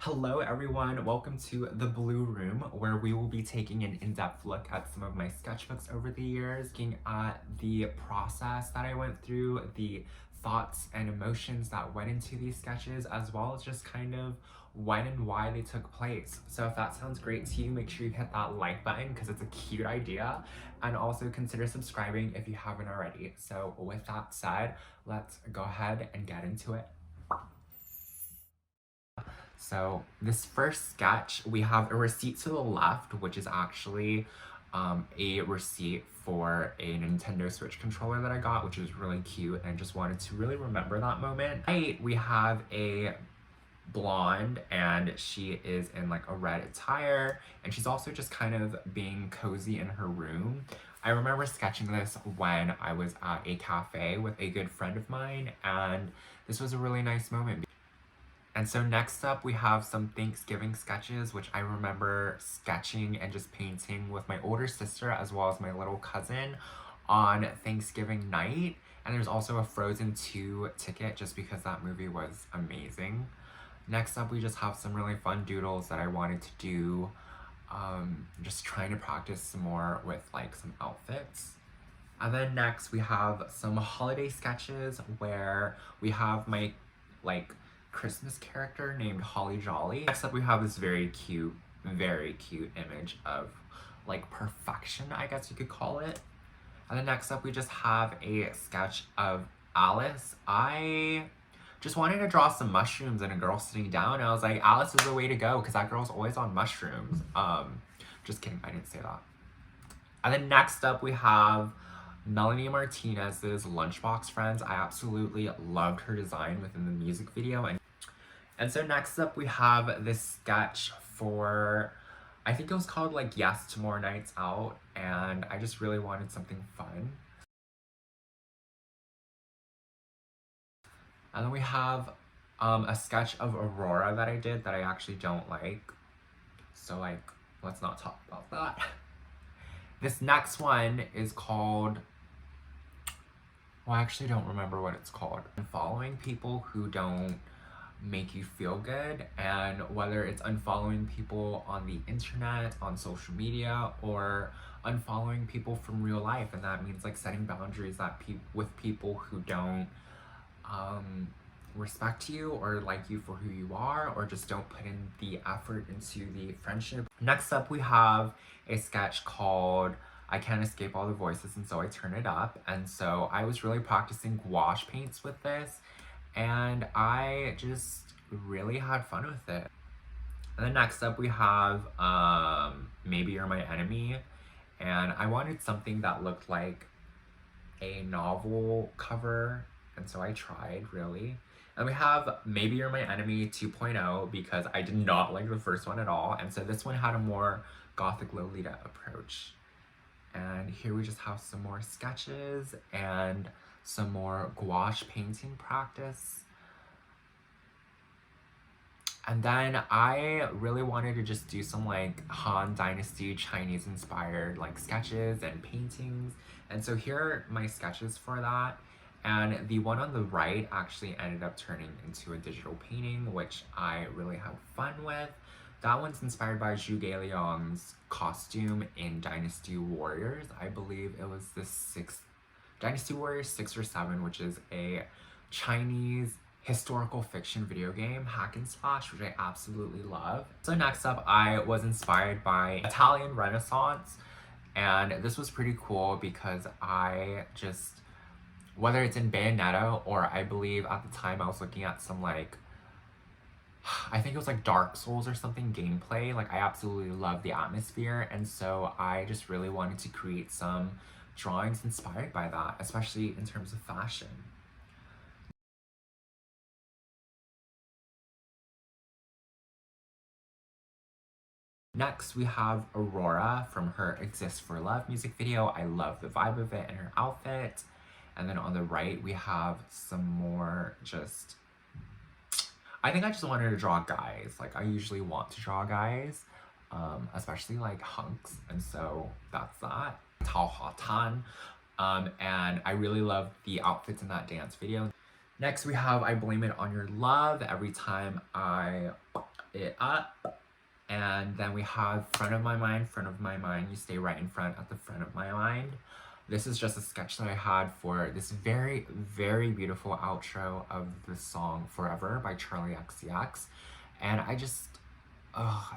Hello everyone, welcome to the Blue Room, where we will be taking an in-depth look at some of my sketchbooks over the years, looking at the process that I went through, the thoughts and emotions that went into these sketches, as well as just kind of when and why they took place. So if that sounds great to you, make sure you hit that like button because it's a cute idea, and also consider subscribing if you haven't already. So with that said, let's go ahead and get into it. So this first sketch, we have a receipt to the left, which is actually a receipt for a Nintendo Switch controller that I got, which is really cute, and I just wanted to really remember that moment. Right, we have a blonde, and she is in like a red attire, and she's also just kind of being cozy in her room. I remember sketching this when I was at a cafe with a good friend of mine, and this was a really nice moment. And so next up we have some Thanksgiving sketches, which I remember sketching and just painting with my older sister as well as my little cousin on Thanksgiving night. And there's also a Frozen 2 ticket just because that movie was amazing. Next up we just have some really fun doodles that I wanted to do, just trying to practice some more with like some outfits. And then next we have some holiday sketches where we have my like Christmas character named Holly Jolly. Next up we have this very cute image of like perfection, I guess you could call it. And then next up we just have a sketch of Alice. I just wanted to draw some mushrooms and a girl sitting down, and I was like, Alice is the way to go because that girl's always on mushrooms. Just kidding, I didn't say that. And then next up we have Melanie Martinez's Lunchbox Friends. I absolutely loved her design within the music video. And so next up we have this sketch for, I think it was called like Yes to More Nights Out, and I just really wanted something fun. And then we have a sketch of Aurora that I did that I actually don't like. So like, let's not talk about that. This next one is called, well, I actually don't remember what it's called. Unfollowing people who don't make you feel good, and whether it's unfollowing people on the internet, on social media, or unfollowing people from real life, and that means like setting boundaries that with people who don't respect you or like you for who you are, or just don't put in the effort into the friendship. Next up we have a sketch called I Can't Escape All the Voices and So I Turn It Up, and so I was really practicing gouache paints with this, and I just really had fun with it. And then next up we have Maybe You're My Enemy, and I wanted something that looked like a novel cover, and so I tried really. And we have Maybe You're My Enemy 2.0 because I did not like the first one at all, and so this one had a more gothic Lolita approach. And here we just have some more sketches and some more gouache painting practice. And then I really wanted to just do some like Han Dynasty Chinese inspired like sketches and paintings. And so here are my sketches for that. And the one on the right actually ended up turning into a digital painting, which I really had fun with. That one's inspired by Zhu Gailiang's costume in Dynasty Warriors. I believe it was the Dynasty Warriors 6 or 7, which is a Chinese historical fiction video game, hack and slash, which I absolutely love. So next up, I was inspired by Italian Renaissance, and this was pretty cool because I just, whether it's in Bayonetta or I believe at the time I was looking at some like, I think it was like Dark Souls or something gameplay, like I absolutely love the atmosphere, and so I just really wanted to create some drawings inspired by that, especially in terms of fashion. Next, we have Aurora from her Exist for Love music video. I love the vibe of it and her outfit. And then on the right, we have some more just, I think I just wanted to draw guys. Like I usually want to draw guys, especially like hunks. And so that's that. Tao Ha Tan. And I really love the outfits in that dance video. Next, we have I Blame It On Your Love. Every time I it up. And then we have front of my mind, front of my mind. You stay right in front at the front of my mind. This is just a sketch that I had for this very, very beautiful outro of the song Forever by Charlie XCX. And I just,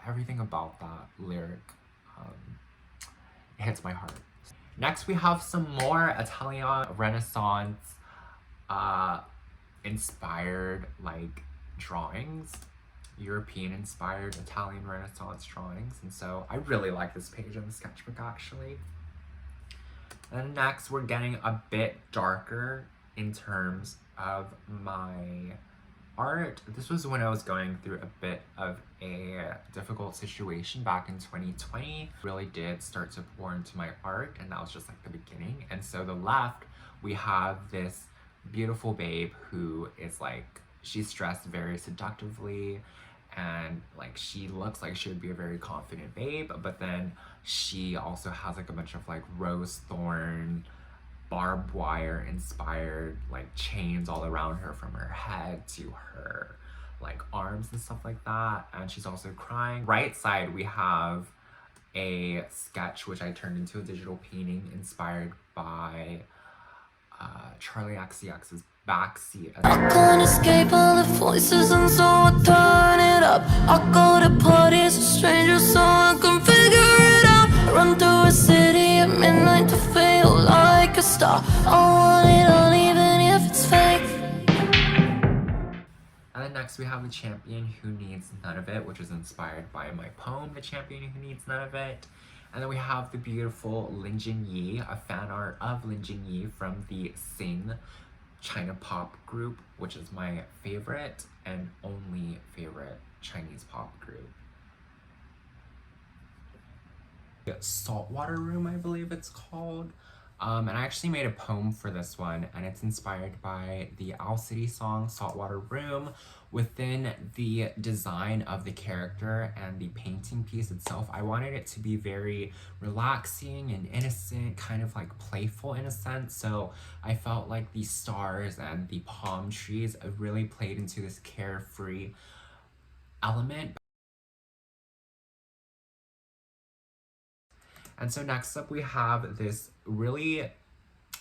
everything about that lyric hits my heart. Next, we have some more Italian Renaissance inspired like drawings, European inspired Italian Renaissance drawings. And so I really like this page on the sketchbook actually. And next, we're getting a bit darker in terms of my art. This was when I was going through a bit of a difficult situation back in 2020. Really did start to pour into my art, and that was just like the beginning. And so the left, we have this beautiful babe who is like, she's dressed very seductively, and like she looks like she would be a very confident babe, but then she also has like a bunch of like rose thorn, barbed wire inspired like chains all around her from her head to her like arms and stuff like that. And she's also crying. Right side, we have a sketch which I turned into a digital painting inspired by Charlie XCX's Backseat. I can't escape all the voices, and so I turn it up. I go to parties with strangers so I can figure it out. Run through a city at midnight to feel like a star. I want it all even if it's fake. And then next we have The Champion Who Needs None of It, which is inspired by my poem, The Champion Who Needs None of It. And then we have the beautiful Lin Jingyi, a fan art of Lin Jingyi from the Sing China pop group, which is my favorite and only favorite Chinese pop group. Saltwater Room, I believe it's called. And I actually made a poem for this one, and it's inspired by the Owl City song Saltwater Room. Within the design of the character and the painting piece itself, I wanted it to be very relaxing and innocent, kind of like playful in a sense. So I felt like the stars and the palm trees really played into this carefree element. And so next up we have this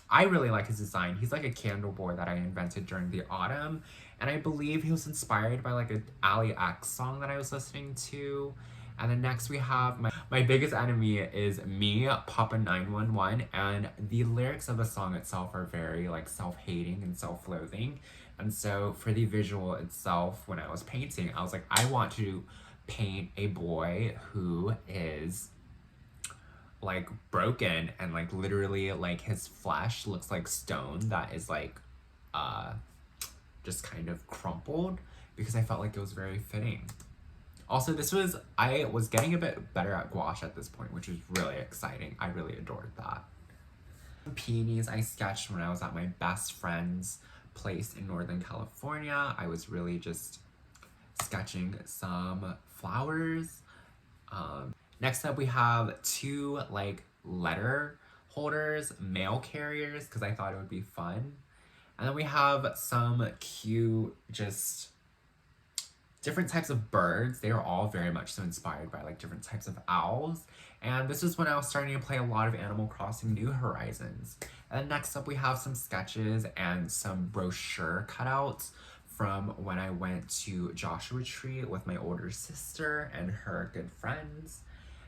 I really like his design. He's like a candle board that I invented during the autumn. And I believe he was inspired by like an Ali X song that I was listening to. And then next we have my biggest enemy is me, Papa 911. And the lyrics of the song itself are very like self-hating and self-loathing. And so for the visual itself, when I was painting, I was like, I want to paint a boy who is like broken and like literally like his flesh looks like stone that is like just kind of crumpled, because I felt like it was very fitting. Also, I was getting a bit better at gouache at this point, which was really exciting. I really adored that. Peonies I sketched when I was at my best friend's place in Northern California. I was really just sketching some flowers. Next up, we have two like letter holders, mail carriers, because I thought it would be fun. And then we have some cute, just different types of birds. They are all very much so inspired by like different types of owls. And this is when I was starting to play a lot of Animal Crossing New Horizons. And next up, we have some sketches and some brochure cutouts from when I went to Joshua Tree with my older sister and her good friends.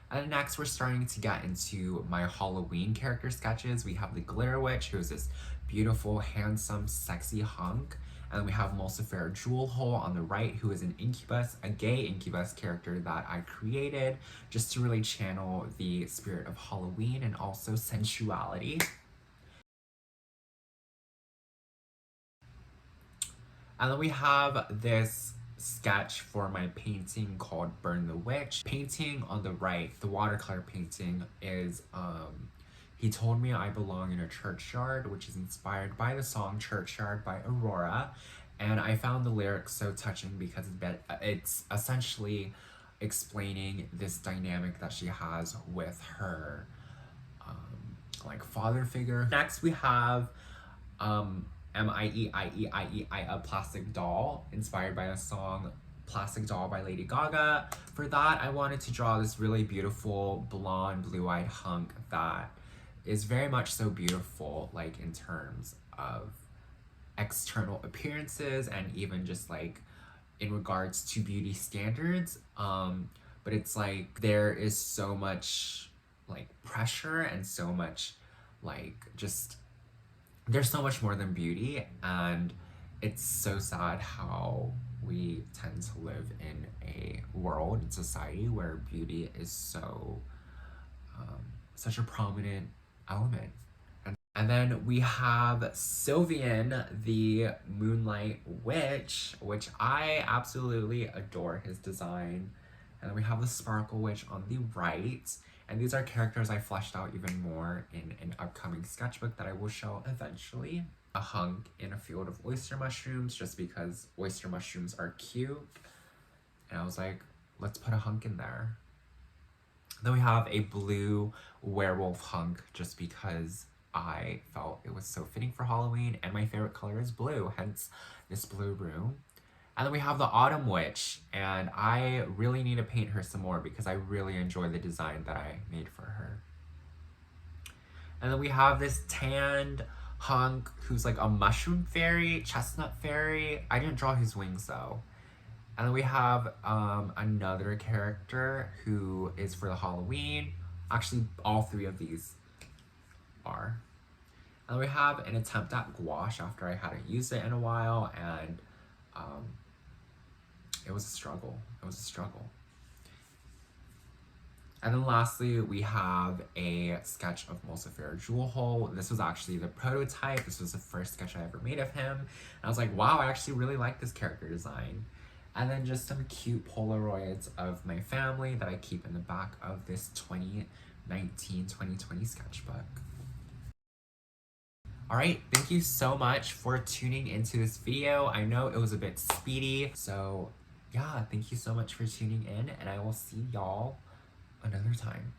And next, we're starting to get into my Halloween character sketches. We have the Glitter Witch, who is this beautiful, handsome, sexy hunk. And then we have Mulcifer Jewel Hole on the right, who is an incubus, a gay incubus character that I created just to really channel the spirit of Halloween and also sensuality. And then we have this sketch for my painting called Burn the Witch. Painting on the right, the watercolor painting, is He Told Me I Belong in a Churchyard, which is inspired by the song Churchyard by Aurora. And I found the lyrics so touching because it's essentially explaining this dynamic that she has with her like father figure. Next we have M-I-E-I-E-I-E-I, a plastic doll inspired by the song Plastic Doll by Lady Gaga. For that, I wanted to draw this really beautiful blonde, blue-eyed hunk that is very much so beautiful, like in terms of external appearances and even just like in regards to beauty standards. But it's like there is so much like pressure and so much like just there's so much more than beauty, and it's so sad how we tend to live in a world and society where beauty is so such a prominent element. And then we have Sylvian, the Moonlight Witch, which I absolutely adore his design. And then we have the Sparkle Witch on the right. And these are characters I fleshed out even more in an upcoming sketchbook that I will show eventually. A hunk in a field of oyster mushrooms, just because oyster mushrooms are cute. And I was like, let's put a hunk in there. Then we have a blue werewolf hunk, just because I felt it was so fitting for Halloween, and my favorite color is blue, hence this blue room. And then we have the Autumn Witch, and I really need to paint her some more because I really enjoy the design that I made for her. And then we have this tanned hunk who's like a mushroom fairy, chestnut fairy. I didn't draw his wings though. And then we have another character who is for the Halloween. Actually, all three of these are. And then we have an attempt at gouache after I hadn't used it in a while, and it was a struggle. It was a struggle. And then lastly, we have a sketch of Mulcifer Jewel Hole. This was actually the prototype. This was the first sketch I ever made of him. And I was like, wow, I actually really like this character design. And then just some cute Polaroids of my family that I keep in the back of this 2019-2020 sketchbook. Alright, thank you so much for tuning into this video. I know it was a bit speedy, so yeah, thank you so much for tuning in, and I will see y'all another time.